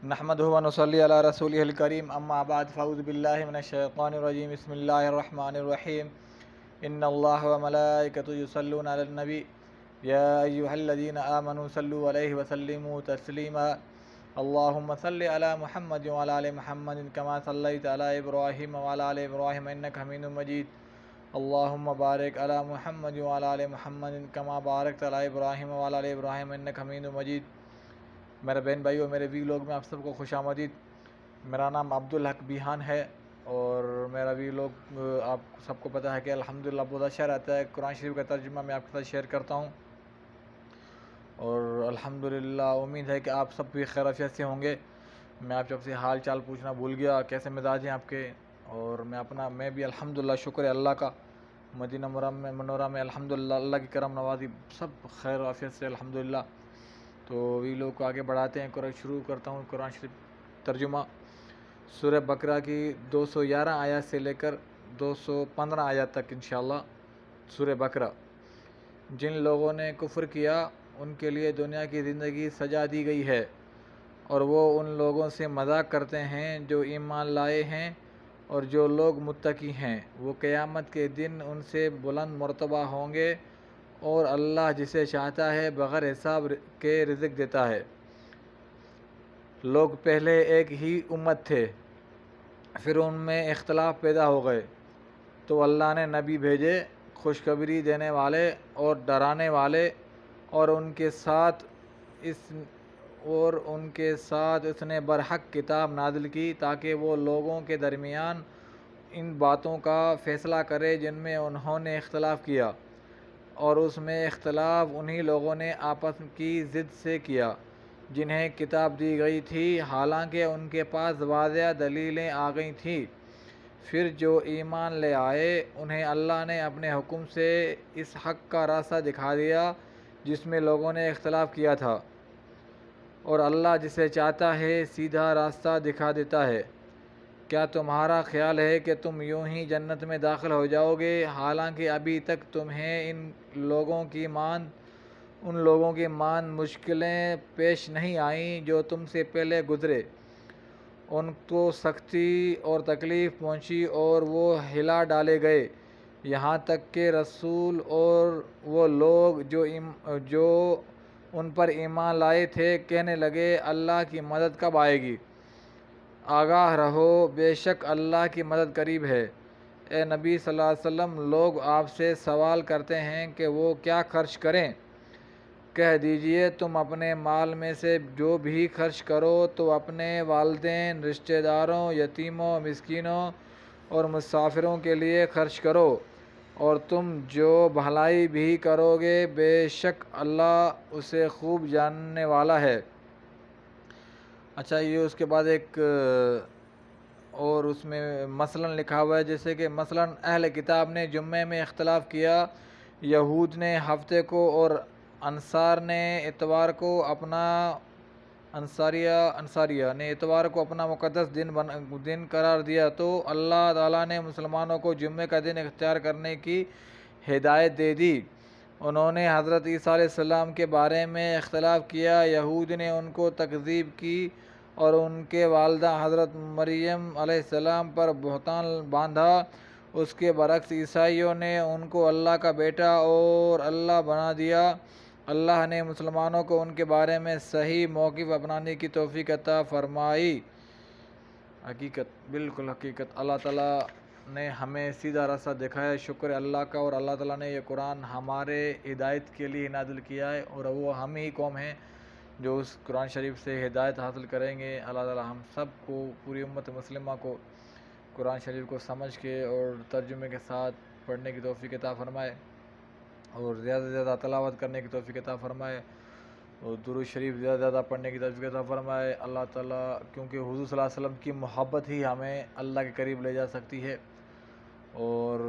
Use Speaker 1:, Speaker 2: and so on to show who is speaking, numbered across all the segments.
Speaker 1: نحمدہ و نصلی علی رسولہ الکریم اما بعد فاعوذ باللہ من الشیطان الرجیم بسم اللہ الرحمن الرحیم ان اللہ و ملائکتہ یصلون علی النبی یا ایہا الذین آمنوا صلوا علیہ وسلموا تسلیما اللہم صلی علی محمد وعلی آل محمد کما صلیت علی ابراہیم وعلی آل ابراہیم انک حمید مجید اللہم بارک علی محمد وعلی آل محمد کما بارکت علی ابراہیم وعلی آل ابراہیم انک حمید مجید۔ میرے بہن بھائیو، میرے ویلوگ میں آپ سب کو خوش آمدید۔ میرا نام عبدالحق بیہان ہے اور میرا ویلوگ آپ سب کو پتہ ہے کہ الحمدللہ بہت اچھا رہتا ہے۔ قرآن شریف کا ترجمہ میں آپ کے ساتھ شیئر کرتا ہوں اور الحمدللہ امید ہے کہ آپ سب بھی خیر عافیت سے ہوں گے۔ میں آپ سب سے حال چال پوچھنا بھول گیا، کیسے مزاج ہیں آپ کے؟ اور میں بھی الحمدللہ شکر ہے اللہ کا، مدینہ منورہ میں الحمدللہ اللہ کی کرم نوازی سب خیر عافیت سے الحمدللہ۔ تو ویلوگ کو آگے بڑھاتے ہیں، قرآن شروع کرتا ہوں قرآن شریف ترجمہ۔ سورہ بقرہ کی 211 آیات سے لے کر 215 آیات تک انشاءاللہ سورہ بقرہ۔ جن لوگوں نے کفر کیا ان کے لیے دنیا کی زندگی سجا دی گئی ہے اور وہ ان لوگوں سے مذاق کرتے ہیں جو ایمان لائے ہیں، اور جو لوگ متقی ہیں وہ قیامت کے دن ان سے بلند مرتبہ ہوں گے، اور اللہ جسے چاہتا ہے بغیر حساب کے رزق دیتا ہے۔ لوگ پہلے ایک ہی امت تھے، پھر ان میں اختلاف پیدا ہو گئے تو اللہ نے نبی بھیجے، خوشخبری دینے والے اور ڈرانے والے، اور ان کے ساتھ اس نے برحق کتاب نازل کی تاکہ وہ لوگوں کے درمیان ان باتوں کا فیصلہ کرے جن میں انہوں نے اختلاف کیا، اور اس میں اختلاف انہی لوگوں نے آپس کی ضد سے کیا جنہیں کتاب دی گئی تھی، حالانکہ ان کے پاس واضح دلیلیں آ گئی تھیں۔ پھر جو ایمان لے آئے انہیں اللہ نے اپنے حکم سے اس حق کا راستہ دکھا دیا جس میں لوگوں نے اختلاف کیا تھا، اور اللہ جسے چاہتا ہے سیدھا راستہ دکھا دیتا ہے۔ کیا تمہارا خیال ہے کہ تم یوں ہی جنت میں داخل ہو جاؤ گے حالانکہ ابھی تک تمہیں ان لوگوں کی مان مشکلیں پیش نہیں آئیں جو تم سے پہلے گزرے؟ ان کو سختی اور تکلیف پہنچی اور وہ ہلا ڈالے گئے، یہاں تک کہ رسول اور وہ لوگ جو ان پر ایمان لائے تھے کہنے لگے اللہ کی مدد کب آئے گی؟ آگاہ رہو، بے شک اللہ کی مدد قریب ہے۔ اے نبی صلی اللہ علیہ وسلم، لوگ آپ سے سوال کرتے ہیں کہ وہ کیا خرچ کریں؟ کہہ دیجئے تم اپنے مال میں سے جو بھی خرچ کرو تو اپنے والدین، رشتہ داروں، یتیموں، مسکینوں اور مسافروں کے لیے خرچ کرو، اور تم جو بھلائی بھی کرو گے بے شک اللہ اسے خوب جاننے والا ہے۔ اچھا، یہ اس کے بعد ایک اور اس میں مثلاً لکھا ہوا ہے، جیسے کہ مثلاً اہل کتاب نے جمعے میں اختلاف کیا، یہود نے ہفتے کو اور انصاریہ نے اتوار کو اپنا مقدس دن قرار دیا، تو اللہ تعالیٰ نے مسلمانوں کو جمعے کا دن اختیار کرنے کی ہدایت دے دی۔ انہوں نے حضرت عیسیٰ علیہ السلام کے بارے میں اختلاف کیا، یہود نے ان کو تکذیب کی اور ان کے والدہ حضرت مریم علیہ السلام پر بہتان باندھا۔ اس کے برعکس عیسائیوں نے ان کو اللہ کا بیٹا اور اللہ بنا دیا۔ اللہ نے مسلمانوں کو ان کے بارے میں صحیح موقف اپنانے کی توفیق عطا فرمائی۔ بالکل حقیقت، اللہ تعالیٰ نے ہمیں سیدھا راستہ دکھایا، شکر ہے اللہ کا، اور اللہ تعالیٰ نے یہ قرآن ہمارے ہدایت کے لیے نازل کیا ہے، اور وہ ہم ہی قوم ہیں جو اس قرآن شریف سے ہدایت حاصل کریں گے۔ اللہ تعالیٰ ہم سب کو، پوری امت مسلمہ کو قرآن شریف کو سمجھ کے اور ترجمے کے ساتھ پڑھنے کی توفیق عطا فرمائے، اور زیادہ سے زیادہ تلاوت کرنے کی توفیق عطا فرمائے، اور درود شریف زیادہ سے زیادہ پڑھنے کی توفیق عطا فرمائے۔ اللہ تعالیٰ، کیونکہ حضور صلی اللہ علیہ وسلم کی محبت ہی ہمیں اللہ کے قریب لے جا سکتی ہے، اور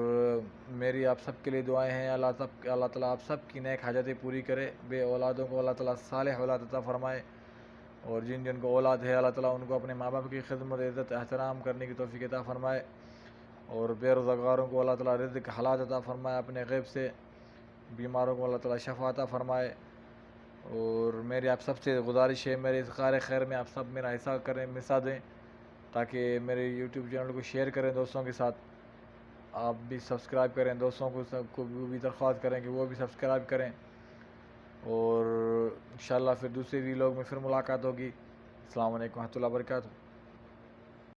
Speaker 1: میری آپ سب کے لیے دعائیں ہیں، اللہ تعالیٰ آپ سب کی نیک حاجتیں پوری کرے، بے اولادوں کو اللہ تعالیٰ صالح اولاد عطا فرمائے، اور جن کو اولاد ہے اللہ تعالیٰ ان کو اپنے ماں باپ کی خدمت، عزت، احترام کرنے کی توفیق عطا فرمائے، اور بے روزگاروں کو اللہ تعالیٰ رزق حلال عطا فرمائے اپنے غیب سے، بیماروں کو اللہ تعالیٰ شفا عطا فرمائے، اور میری آپ سب سے گزارش ہے میرے اس کار خیر میں آپ سب میرا حصہ کریں، حصہ دیں، تاکہ میرے یوٹیوب چینل کو شیئر کریں دوستوں کے ساتھ، آپ بھی سبسکرائب کریں، دوستوں کو سب کو بھی درخواست کریں کہ وہ بھی سبسکرائب کریں، اور انشاءاللہ پھر دوسرے ویلاگ میں پھر ملاقات ہوگی۔ السلام علیکم و رحمۃ اللہ وبرکاتہ۔